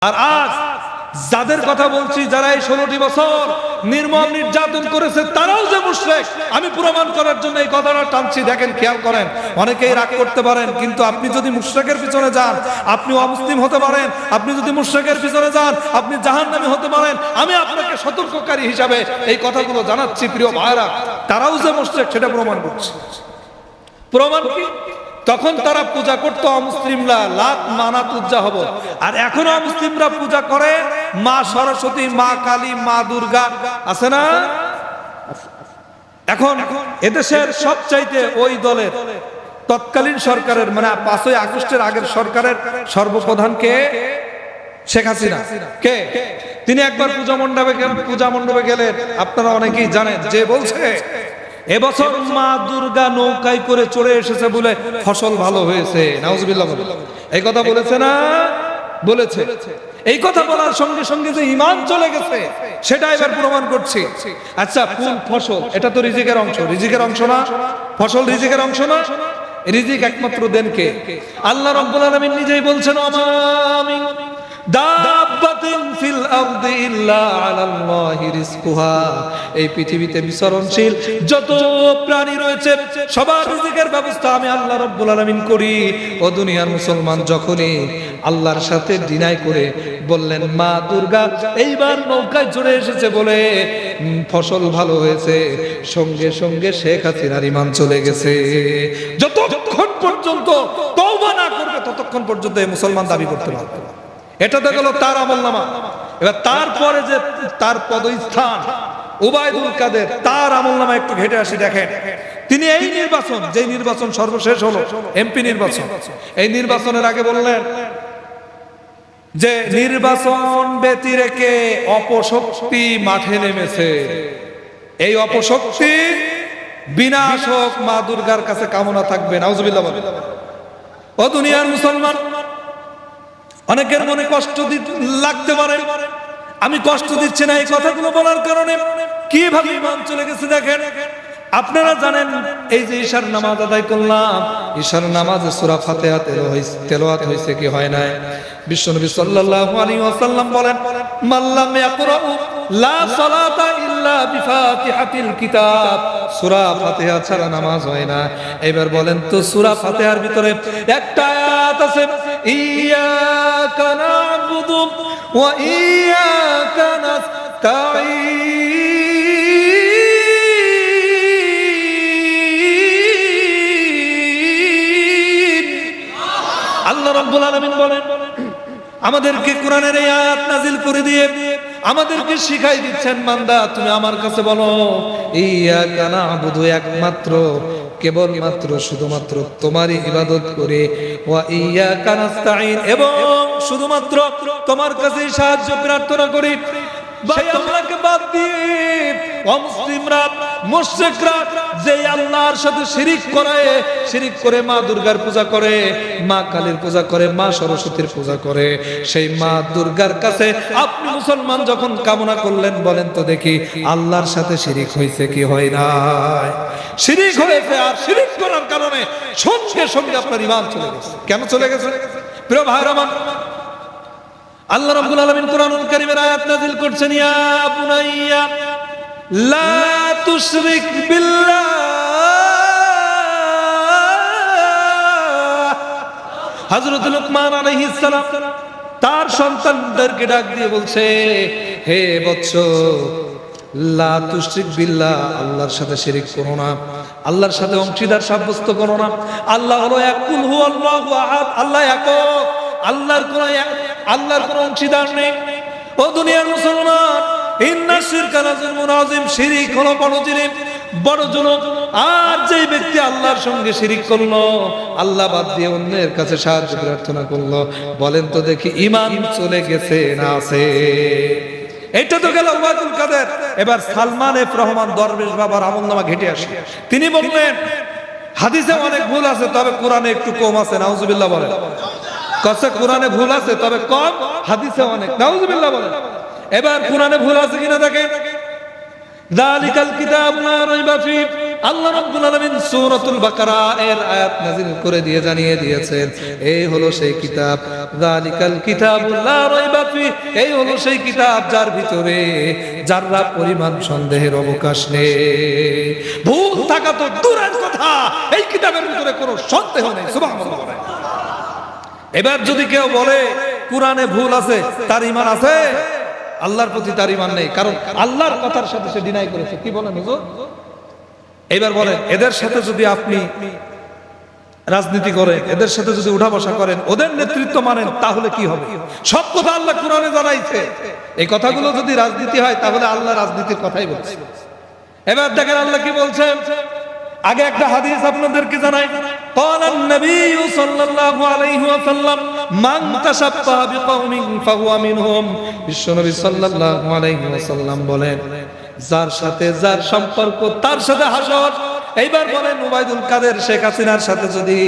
আর আজ যাদের কথা বলছি, যারা এই 16টি বছর নির্মম নির্যাতন করেছে, তারাও যে মুশরিক আমি প্রমাণ করার জন্য এই কথাটা টানছি। দেখেন, খেয়াল করেন, অনেকেই রাগ করতে পারেন, কিন্তু আপনি যদি মুশরিকের পিছনে যান আপনি অমুসলিম হতে পারেন। আপনি যদি মুশরিকের পিছনে যান আপনি জাহান্নামী হতে পারেন। আমি আপনাকে সতর্ককারী হিসাবে এই কথাগুলো জানাচ্ছি। প্রিয় ভাইরা, তারাও যে মুশরিক সেটা প্রমাণ করছে। প্রমাণ কি? তখন তারা পূজা করতো অমুসলিমরা লাত মানাত উজ্জা হব, আর এখন অমুসলিমরা পূজা করে মা সরস্বতী, মা কালী, মা দুর্গা, আছে না? এখন এদেশের সবচাইতে ওই দলের তৎকালীন সরকারের, মানে 5ই আগস্টের আগের সরকারের সর্বপ্রধান কে? শেখ হাসিনা। কে? তিনি একবার পূজা মণ্ডপে গেলেন, আপনারা অনেকেই জানেন, যে বলছে এবছর মা দুর্গা নৌকায় করে চড়ে এসেছে বলে ফসল ভালো হয়েছে। নাউজুবিল্লাহ। এই কথা বলেছে না? বলেছে। এই কথা বলার সঙ্গে সঙ্গে যে ঈমান চলে গেছে সেটা এবার প্রমাণ করছি। আচ্ছা, কোন ফসল? এটা তো রিজিকের অংশ। রিজিকের অংশ না? ফসল রিজিকের অংশ না? রিজিক একমাত্র দেন কে? আল্লাহ রাব্বুল আলামিন নিজেই বলছেন, ওমা দাব্বাতিন ফিল আরদি ইল্লা আলাল্লাহি রিজকুহা। এই পৃথিবীতে বিচরণশীল যত প্রাণী রয়েছে সবার রিজিকের ব্যবস্থা আমি আল্লাহ রাব্বুল আলামিন করি। ও দুনিয়ার মুসলমান যখনই আল্লাহর সাথে ডিনাই করে বললেন মা দুর্গা এইবার নৌকায় চড়ে এসেছে বলে ফসল ভালো হয়েছে, সঙ্গে সঙ্গে শেখ হাসিনার ঈমান চলে গেছে। যতক্ষণ পর্যন্ত তওবা না করবে ততক্ষণ পর্যন্ত এই মুসলমান দাবি করতে পারবে না। এটা তো গেল তার আমলনামা। এবার তারপরে যে তার পদস্থান ওবায়দুল কাদের, তার আমলনামা একটু ঘেটে আসি। দেখেন, তিনি এই নির্বাচন, যে নির্বাচন সর্বশেষ হলো এমপি নির্বাচন, এই নির্বাচনের আগে বললেন যে নির্বাচন ব্যতি রেখে অপশক্তি মাঠে নেমেছে, এই অপশক্তি বিনাশ হোক, মা দুর্গার কাছে কামনা থাকবে। নাউজুবিল্লাহ। ও দুনিয়ার মুসলমান, অনেকের মনে কষ্ট লাগতে পারে, আমি কষ্ট দিচ্ছি না এই কথাগুলো বলার কারণে কিভাবে ঈমান চলে গেছে। দেখেন, আপনারা জানেন এই যে ঈশার নামাজ আদায় করলাম, ঈশার নামাজে সূরা ফাতিহা তেলাওয়াত হয়েছে কি হয় না? বিশ্বনবী সাল্লাল্লাহু আলাইহি ওয়াসাল্লাম বলেন, মাল্লাম ইয়াকরাউ লা সালাতা ইল্লা বিফাতিহাতিল কিতাব। সূরা ফাতিহা ছাড়া নামাজ হয় না। এবার বলেন তো, সূরা ফাতিহার ভিতরে একটা আয়াত আছে, ইয়াকা না'বুদু ওয়া ইয়াকা নাস্তাঈন। আল্লাহ রাব্বুল আলামিন বলেন, আমাদেরকে কোরআনের এই আয়াত নাজিল করে দিয়ে আমাদেরকে শিখাই দিচ্ছেন, বান্দা তুমি আমার কাছে বলো ইয়াকা না'বুদু, একমাত্র কেবলমাত্র শুধুমাত্র তোমারই ইবাদত করে, ওয়া ইয়াকা নাস্তাঈন, এবং শুধুমাত্র তোমার কাছে সাহায্য প্রার্থনা করি। ভাই, আল্লাহকে বাদ দিয়ে অমুসলিমরা, মুশরিকরা যে আল্লাহর সাথে শিরিক করে মা দুর্গার পূজা করে, মা কালীর পূজা করে, মা সরস্বতীর পূজা করে, সেই মা দুর্গার কাছে আপনি মুসলমান যখন কামনা করলেন, বলেন তো দেখি আল্লাহর সাথে শিরিক হয়েছে কি হয় নাই? শিরিক হয়েছে। আর শিরিক করার কারণে সঙ্গে সঙ্গে আপনার ঈমান চলে গেছে। কেন চলে গেছে? প্রিয় ভাইরা আমার, আল্লাহ রাব্বুল আলামিন কোরআনুল কারীমের আয়াত নাযিল করছেন, ইয়া বুনাইয়া লা তুশরিক বিল্লাহ। হযরত লুকমান আলাইহিস সালাম তার সন্তানদেরকে ডাক দিয়ে বলছে, হে বৎস, লা তুশরিক বিল্লাহ, আল্লাহর সাথে শিরিক করো না, আল্লাহর সাথে অংশীদার সাব্যস্ত করো না। আল্লাহ হলো এক, কুল হুয়াল্লাহু আহাদ, আল্লাহ একক, আল্লাহর কোনো অংশীদার নেই। ও দুনিয়ার মুসলমান, ইন্না শিরকা লাযুলমুন আযীম, শিরিক হলো বড় জুলুম। আর যে ব্যক্তি আল্লাহর সঙ্গে শিরিক করলো, আল্লাহ বাদ দিয়ে অন্যের কাছে সাহায্য প্রার্থনা করলো, বলেন তো দেখি ঈমান চলে গেছে না আছে? এটা তো গেল ওবায়দুল কাদের। এবার সালমান এফ রহমান দরবেশ বাবার আমলনামা ঘেটে আসে। তিনি বললেন, হাদিসে অনেক ভুল আছে, তবে কোরআনে একটু কম আছে। নাউজুবিল্লাহ বলেন। কাছে কোরআনে ভুল আছে তবে কম, হাদিসে অনেক। নাউজুবিল্লাহ বলেন। এবার কোরআনে ভুল আছে কিনা দেখেন, যালিকাল কিতাবু লা রাইবা ফীহি আল্লাহ রাব্বুল আলামিন সূরাতুল বাকারা এর আয়াত নাযিল করে দিয়ে জানিয়ে দিয়েছেন, এই হলো সেই কিতাব, যালিকাল কিতাবুল লা রাইবা ফি, এই হলো সেই কিতাব যার ভিতরে যাররা পরিমাণ সন্দেহের অবকাশ নেই। ভুল থাকা তো দূরের কথা, এই কিতাবের ভিতরে কোনো সন্দেহ নেই। সুবহানাল্লাহ। এবার যদি কেউ বলে কোরআনে ভুল আছে, তার ঈমান আছে? আল্লাহর প্রতি তার ঈমান নেই, কারণ আল্লাহর কথার সাথে সে ডিনাই করেছে। কি বলেন হুজুর? এবার বলেন, এদের সাথে যদি আপনি রাজনীতি করেন, এদের সাথে যদি উঠা বসা করেন, ওদের নেতৃত্ব মানেন, তাহলে কি হবে? সব কথা আল্লাহ কোরআনে জানাইছে। এই কথাগুলো যদি রাজনীতি হয়, তাহলে আল্লাহ রাজনীতির কথাই বলছে। এবার দেখেন আল্লাহ কি বলছেন। আগে একটা হাদিস আপনাদেরকে জানাই। قال النبي صلى الله عليه وسلم من تشبه بقوم فهو منهم। বিশ্বনবী সাল্লাল্লাহু আলাইহি ওয়াসাল্লাম বলেন, যার সাথে যার সম্পর্ক তার সাথে হাসর। এইবার বলেন, ওবায়দুল কাদের শেখ হাসিনার সাথে যদি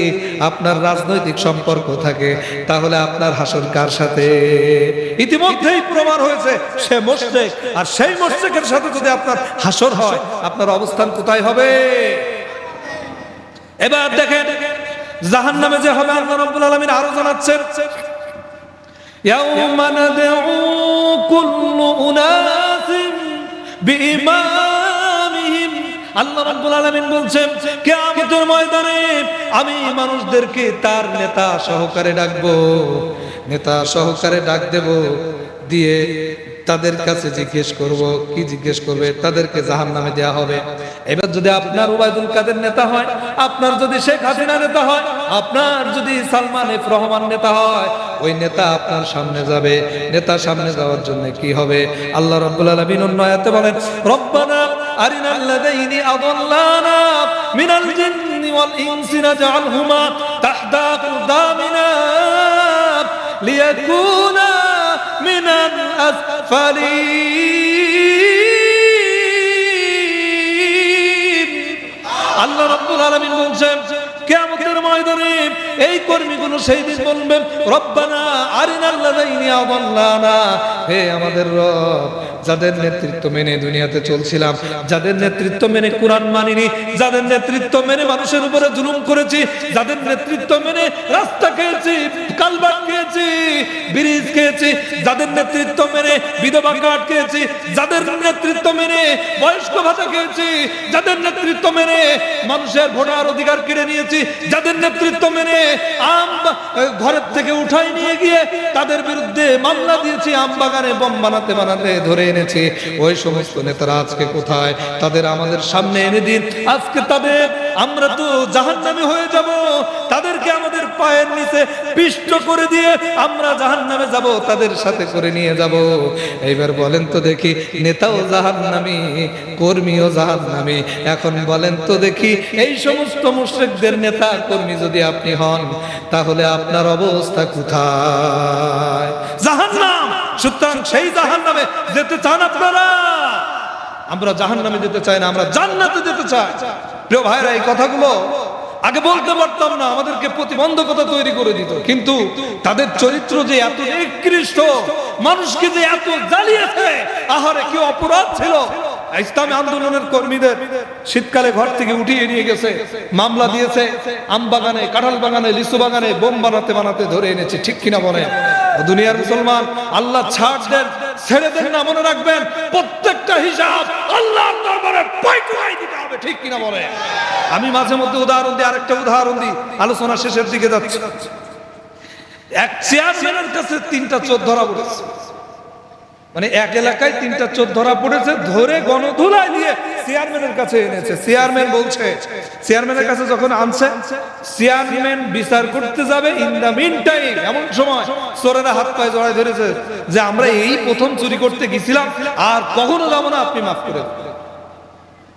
আপনার রাজনৈতিক সম্পর্ক থাকে, তাহলে আপনার হাসর কার সাথে? ইতিমধ্যেই প্রমাণ হয়েছে সে মুশরিক, আর সেই মুশরিকের সাথে যদি আপনার হাসর হয়, আপনার অবস্থান কোথায় হবে? এবার দেখেন জাহান্নামে যে হবে, আল্লাহ রাব্বুল আলামিন আরো জানাচ্ছেন, ইয়াউমা নাদউ কুল্লু উনাসিন বিইমামিহিম। আল্লাহ রাব্বুল আলামিন বলছেন, কিয়ামতের ময়দানে আমি মানুষদেরকে তার নেতা সহকারে ডাকবো, নেতা সহকারে ডাক দেব, দিয়ে তাদের কাছে জিজ্ঞেস করব। কি জিজ্ঞেস করবে? তাদেরকে জাহান্নামে দেয়া হবে। এবার যদি আপনার ওবায়দুল কাদের নেতা হয়, আপনার যদি শেখ হাসিনা নেতা হয়, আপনার যদি সালমান এফ রহমান নেতা হয়, ওই নেতা আপনার সামনে যাবে। নেতা সামনে যাওয়ার জন্য কি হবে? আল্লাহ রাব্বুল আলামিন অন্য আয়াতে বলেন, রব্বানা আরিনাল লাযাইনি আযাল্লানা মিনাল জিন্নি ওয়াল ইনসি নাজআলহুমা তাহতা কুদামিনা লিয়াকুনা মিনাল আসফালিন। আল্লাহ রাব্বুল আলামিন বলছেন, কিয়ামতের ময়দানে এই কর্মীগুলো সেই দিন বলবেন, রব্বানা আরিনাল লাযাইনি আযাল্লানা, হে আমাদের রব, যাদের নেতৃত্ব মেনে দুনিয়াতে চলছিলাম, যাদের নেতৃত্ব মেনে কোরআন মানিনি, যাদের নেতৃত্ব মেনে মানুষের উপরে জুলুম করেছি, যাদের নেতৃত্ব মেনে রাস্তা খেয়েছি, কালভার্ট খেয়েছি, ব্রিজ খেয়েছি, যাদের নেতৃত্ব মেনে বিধবা কার্ড খেয়েছি, যাদের নেতৃত্ব মেনে বয়স্ক ভাতা খেয়েছি, যাদের নেতৃত্ব মেনে মানুষের ভোটার অধিকার কেড়ে নিয়েছি, যাদের নেতৃত্ব মেনে আম ঘরের থেকে উঠাই নিয়ে গিয়ে তাদের বিরুদ্ধে মামলা দিয়েছি, আম বাগানে বোম বানাতে বানাতে ধরে এনেছি, ওই সমস্ত নেতারা আজকে কোথায়? তাদের আমাদের সামনে এনে দিন। আজকে তাদের, আমরা তো জাহান্নামী হয়ে যাব, তাদেরকে আমাদের পায়ের নিচে পিষ্ট করে দিয়ে আমরা জাহান্নামে যাব, তাদের সাথে করে নিয়ে যাব। এইবার বলেন তো দেখি, নেতাও জাহান্নামী, কর্মীও জাহান্নামী। এখন বলেন তো দেখি, এই সমস্ত মুশরিকদের নেতা কর্মী যদি আপনি হন, তাহলে আপনার অবস্থা কোথায়? জাহান্নাম। সুতরাং সেই জাহান্নামে যেতে চান আপনারা? আমরা জাহান্নামে যেতে চাই না, আমরা জান্নাতে যেতে চাই। প্রিয় ভাইরা, এই কথাগুলো আগে বলতে পারতাম না, আমাদেরকে প্রতিবন্ধকতা তৈরি করে দিত। কিন্তু তাদের চরিত্র যে এত নিকৃষ্ট, মানুষকে যে এত জ্বালিয়েছে, আহারে কি অপরাধ ছিল। ইসলামী আন্দোলনের কর্মীদের শীতকালে ঘর থেকে উঠিয়ে নিয়ে গেছে, মামলা দিয়েছে, আম বাগানে, কাঁঠাল বাগানে, লিচু বাগানে বোম বানাতে বানাতে ধরে এনেছে। ঠিক কিনা বলেন? দুনিয়ার মুসলমান, আল্লাহ ছাড় দেন, ছেড়ে দেন না, মনে রাখবেন প্রত্যেকটা হিসাব আল্লাহর দরবারে পাইকারি দিতে হবে। ঠিক কিনা বলেন? আমি মাঝে মধ্যে উদাহরণ দিই, আরেকটা উদাহরণ দিই, আলোচনা শেষের দিকে যাচ্ছে। এক চেয়ারম্যানের কাছে 3টা চোর ধরা পড়েছে, মানে এক এলাকায় 3টা চোর ধরা পড়েছে, ধরে গণধুলায় নিয়ে চেয়ারম্যানের কাছে এনেছে। চেয়ারম্যান বলছে, চেয়ারম্যানের কাছে যখন আনছে, চেয়ারম্যান বিচার করতে যাবে, ইন দা মিন টাইম এমন সময় চোরেরা হাত পায়ে জড়ায় ধরেছে যে আমরা এই প্রথম চুরি করতে গেছিলাম, আর কখনো যাবো না, আপনি মাফ করে দেন।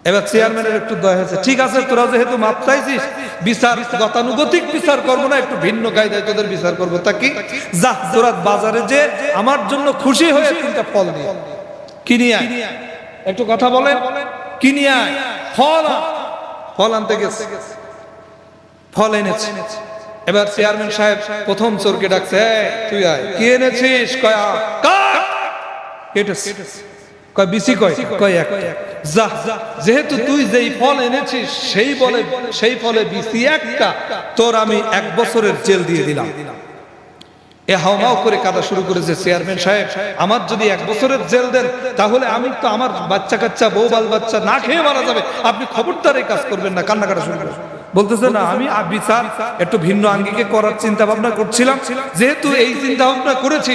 এবার চেয়ারম্যানের একটু দয়া হয়েছে, ঠিক আছে তোরা যেহেতু মাপ চাইছিস, বিচার গতানুগতিক বিচার করবো না, একটু ভিন্ন কায়দায় তোদের বিচার করবো। তা কি, যা তোরা বাজারে যে আমার জন্য খুশি হয়ে 3টা ফল দিয়ে কিনে আয়। একটু কথা বলেন, কিনে আয়, ফল আনতে গেছে, ফল এনেছে। এবার চেয়ারম্যান সাহেব প্রথম চোরকে ডাকছে, তুই আয়, কি এনেছিস? কয় বিসি, কয় একটা। যা, যেহেতু তুই যেই ফল এনেছিস সেই ফলে বিসি একটা, তোর আমি 1 বছরের জেল দিয়ে দিলাম। এ হাওমাও করে কাঁদা শুরু করেছে, চেয়ারম্যান সাহেব আমার যদি 1 বছরের জেল দেন তাহলে আমি তো আমার বাচ্চা কাচ্চা বউ বাল বাচ্চা না খেয়ে মারা যাবে, আপনি খবরদার এই কাজ করবেন না। কান্না কাটা শুরু করে বলতেছে, না আমি বিচার একটু ভিন্ন আঙ্গিকে করার চিন্তা ভাবনা করছিলাম, যেহেতু এই চিন্তা ভাবনা করেছি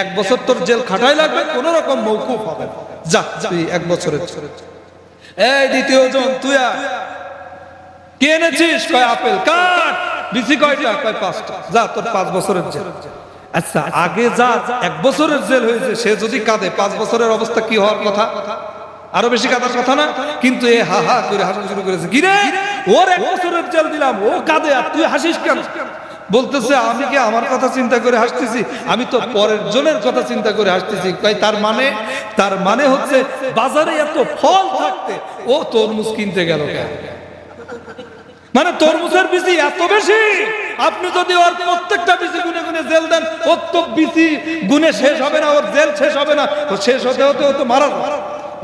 1 বছর তোর জেল খাটাই লাগবে, কোন রকম মওকুফ হবে না, যা 1 বছরের। এই দ্বিতীয় জন, তুই কে এনেছিস? কয় আপেল। কাট। বিসি কয়টা? কয় 5টা। যা, তোর 5 বছরের জেল। আচ্ছা, আগে যা 1 বছরের জেল হয়েছে সে যদি কাঁদে, 5 বছরের অবস্থা কি হওয়ার কথা? আরো বেশি কাঁদার কথা না? কিন্তু এ হা হা করে হাসা শুরু করেছে। কি রে, ওর 1 বছরের জেল দিলাম, ও কাঁদে আর তুই হাসিস কেন? বলতেছে, আমি কি আমার কথা চিন্তা করে হাসতেছি? আমি তো পরের জনের কথা চিন্তা করে হাসতেছি। তার মানে হচ্ছে বাজারে এত ফল থাকতে ও তরমুজ কিনতে গেল কেন? মানে তরমুজের বিসি এত বেশি, আপনি যদি ওর প্রত্যেকটা বিসি গুনে গুনে জেল দেন, ওর তো বিসি গুনে শেষ হবে না, ওর জেল শেষ হবে না, তো শেষ হতে হতে ও তো মারা যাবে।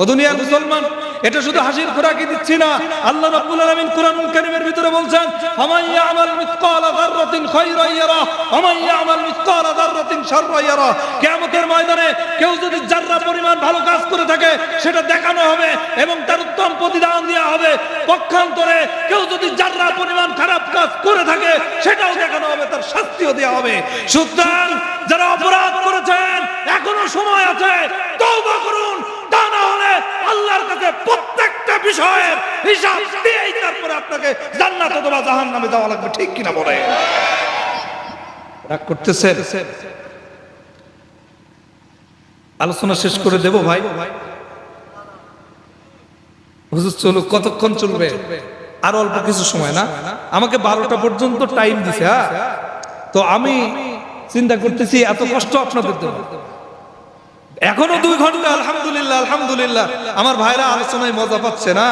ও দুনিয়ার মুসলমান, এটা শুধু হাসির খোরাকি দিচ্ছি না। আল্লাহ রাব্বুল আলামিন কুরআনুল কারীমের ভিতরে বলছেন, ফামান ইয়ামাল মিসকালা যাররাতিন খায়রান ইয়ারা ওয়া মান ইয়ামাল মিসকালা যাররাতিন শাররান ইয়ারা। কিয়ামতের ময়দানে কেউ যদি যাররা পরিমাণ ভালো কাজ করে থাকে সেটা দেখানো হবে এবং তার উত্তম প্রতিদান দেওয়া হবে। পক্ষান্তরে কেউ যদি যাররা পরিমাণ খারাপ কাজ করে থাকে সেটাও দেখানো হবে, তার শাস্তিও দেওয়া হবে। সুতরাং যারা অপরাধ করেছেন এখনো সময় আছে, তওবা করুন, তা না হলে আল্লাহর কাছে প্রত্যেকটা বিষয়ের হিসাব দিয়েই তারপরে আপনাকে জান্নাত অথবা জাহান্নামে যাওয়া লাগবে। ঠিক কিনা বলে? রাগ করতেছেন? আলোচনা শেষ করে দেব ভাই। হুজুর চলুক, কতক্ষণ চলবে? আর অল্প কিছু সময় না, আমাকে 12টা পর্যন্ত টাইম দিছে। হ্যাঁ, তো আমি চিন্তা করতেছি এত কষ্ট আপনাদের দেব, এখনো 2 ঘন্টা। আলহামদুলিল্লাহ, আলহামদুলিল্লাহ, আমার ভাইরা আলোচনায় মজা পাচ্ছে না।